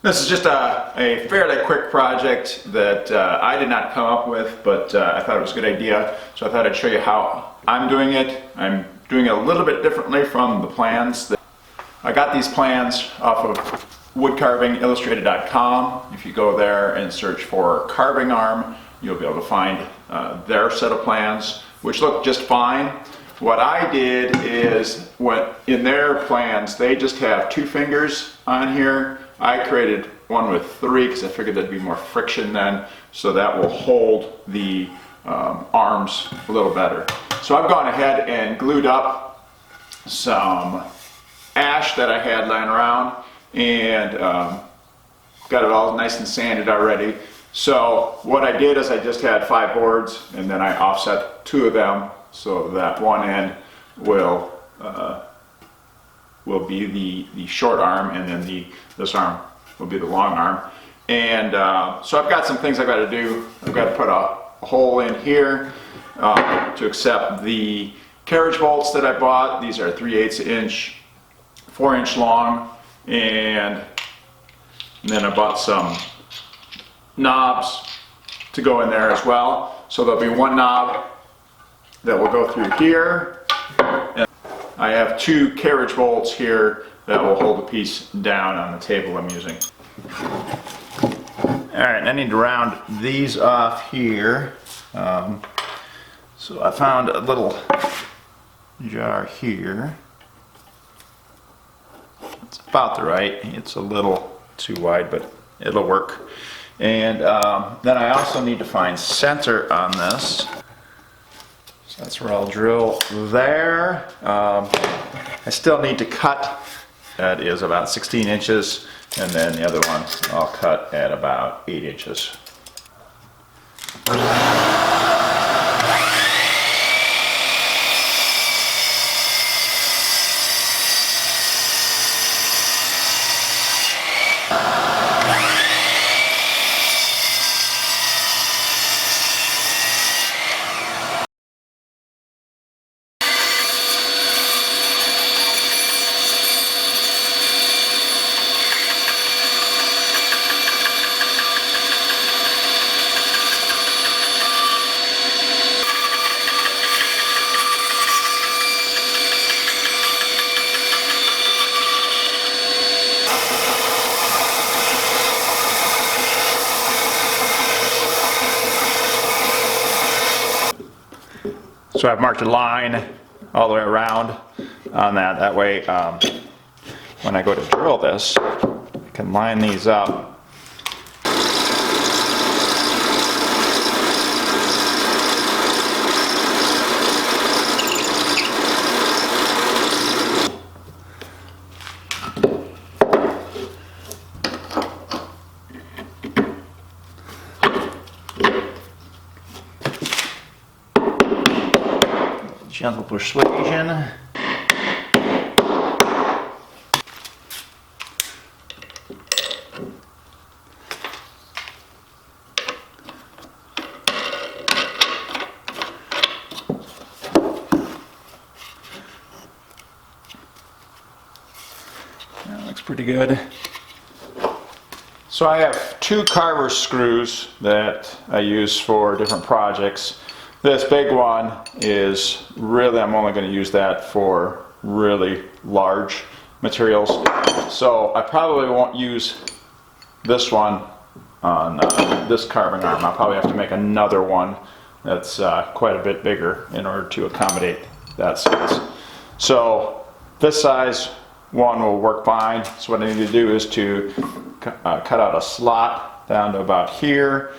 This is just a fairly quick project that I did not come up with, but I thought it was a good idea. So I thought I'd show you how I'm doing it. I'm doing it a little bit differently from the plans. I got these plans off of woodcarvingillustrated.com. If you go there and search for Carving Arm, you'll be able to find their set of plans, which look just fine. What I did is, in their plans, they just have 2 fingers on here. I created one with 3 because I figured there'd be more friction then, so that will hold the arms a little better. So I've gone ahead and glued up some ash that I had laying around and got it all nice and sanded already. So what I did is I just had 5 boards and then I offset 2 of them so that one end will be the short arm, and then this arm will be the long arm. And so I've got some things I've got to do. I've got to put a hole in here to accept the carriage bolts that I bought. These are 3/8 inch, 4 inch long, and then I bought some knobs to go in there as well. So there'll be one knob that will go through here. And I have 2 carriage bolts here that will hold the piece down on the table I'm using. Alright, I need to round these off here. So I found a little jar here. It's about the right. It's a little too wide, but it'll work. And then I also need to find center on this. So that's where I'll drill there. I still need to cut. That is about 16 inches, and then the other one I'll cut at about 8 inches. So I've marked a line all the way around on that. That way, when I go to drill this, I can line these up. Gentle persuasion. That looks pretty good. So I have 2 carver screws that I use for different projects. This big one is really, I'm only going to use that for really large materials. So I probably won't use this one on this carving arm. I'll probably have to make another one that's quite a bit bigger in order to accommodate that size. So this size one will work fine. So what I need to do is to cut out a slot down to about here.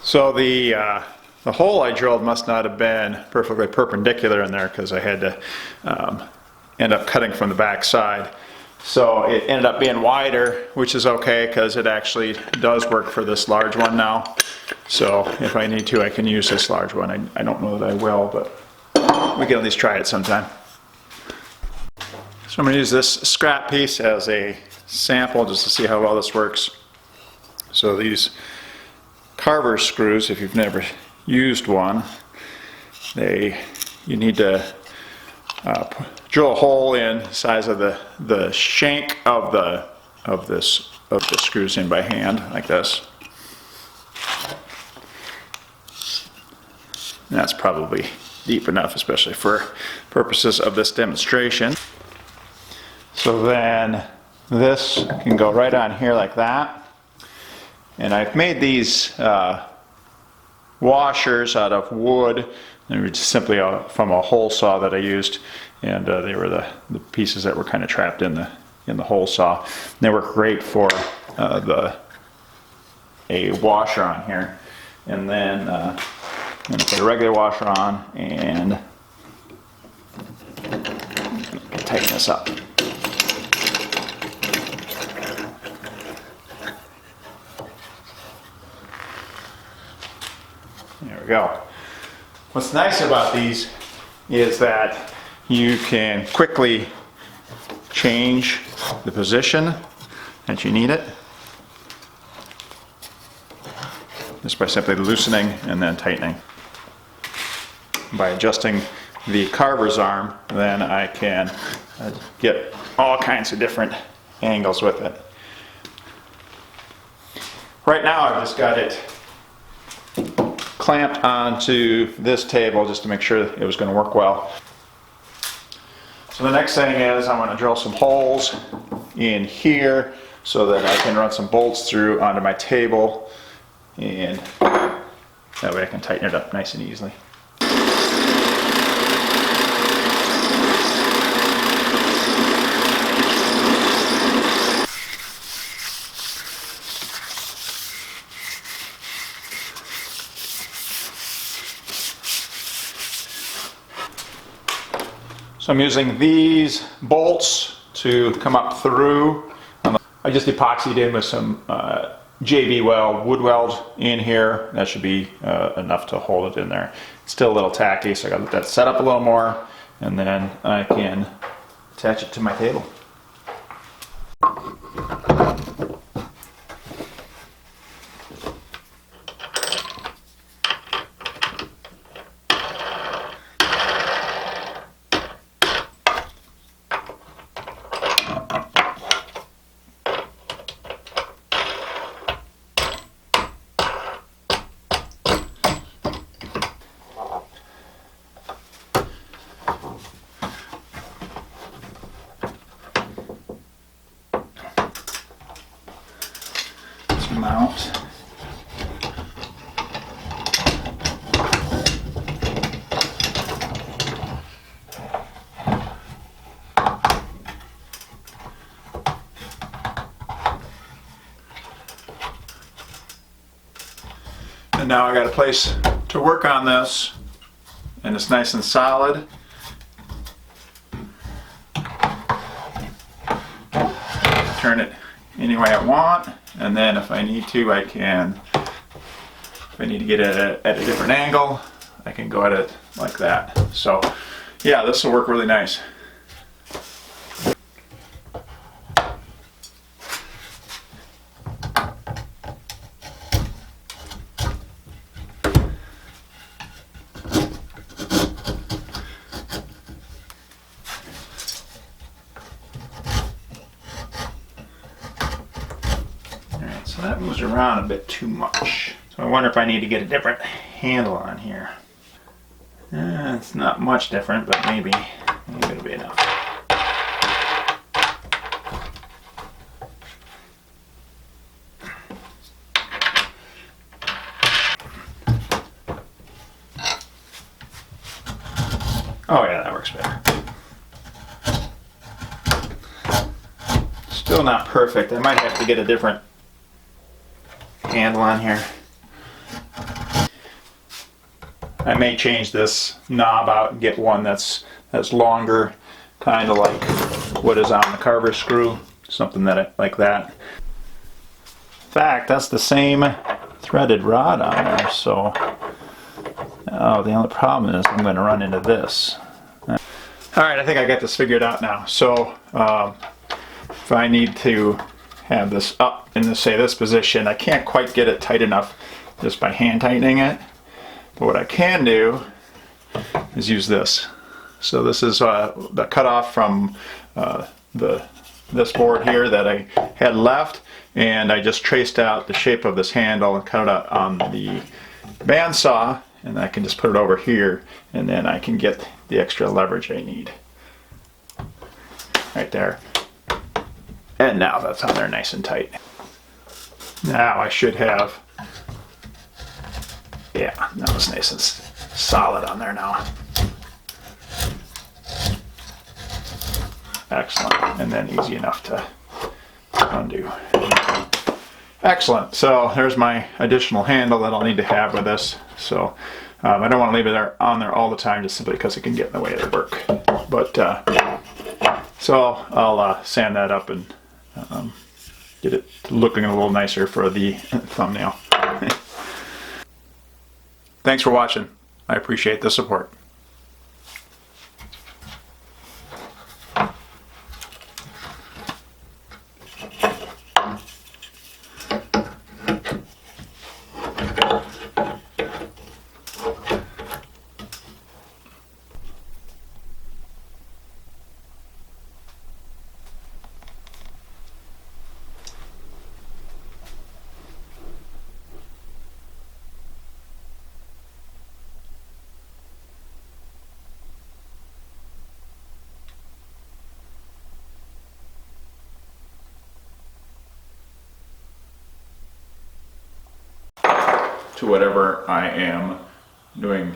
So the hole I drilled must not have been perfectly perpendicular in there, because I had to end up cutting from the back side. So it ended up being wider, which is okay because it actually does work for this large one now. So if I need to, I can use this large one. I don't know that I will, but we can at least try it sometime. So I'm going to use this scrap piece as a sample just to see how well this works. So these carver screws, if you've never used one, you need to drill a hole in the size of the shank of the screws in by hand, like this. And that's probably deep enough, especially for purposes of this demonstration. So then this can go right on here like that. And I've made these washers out of wood. They were just simply from a hole saw that I used, and they were the pieces that were kind of trapped in the hole saw. And they work great for a washer on here. And then I'm going to put a regular washer on and tighten this up. There we go. What's nice about these is that you can quickly change the position that you need it just by simply loosening and then tightening. By adjusting the carver's arm, then I can get all kinds of different angles with it. Right now I've just got it clamped onto this table just to make sure it was going to work well. So the next thing is I'm going to drill some holes in here so that I can run some bolts through onto my table, and that way I can tighten it up nice and easily. So I'm using these bolts to come up through. I just epoxied in with some JB Weld wood weld in here. That should be enough to hold it in there. It's still a little tacky, so I got to let that set up a little more, and then I can attach it to my table. Mount. And now I got a place to work on this, and it's nice and solid. Turn it any way I want. And then if I need to, if I need to get it at a different angle, I can go at it like that. So yeah, this will work really nice. So that moves around a bit too much. So I wonder if I need to get a different handle on here. It's not much different, but maybe it'll be enough. Oh yeah, that works better. Still not perfect. I might have to get a different handle on here. I may change this knob out and get one that's longer, kind of like what is on the carver screw, something like that. In fact, that's the same threaded rod on there, so the only problem is I'm going to run into this. Alright, I think I got this figured out now. So if I need to have this up in this position, I can't quite get it tight enough just by hand tightening it. But what I can do is use this. So this is the cutoff from this board here that I had left, and I just traced out the shape of this handle and cut it out on the bandsaw, and I can just put it over here, and then I can get the extra leverage I need. Right there. And now that's on there nice and tight. Now I should have, yeah, now it's nice and solid on there now. Excellent, and then easy enough to undo. Excellent, so there's my additional handle that I'll need to have with this. So I don't want to leave it on there all the time just simply because it can get in the way of the work. But so I'll sand that up and get it looking a little nicer for the thumbnail. Thanks for watching. I appreciate the support. To whatever I am doing,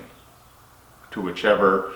to whatever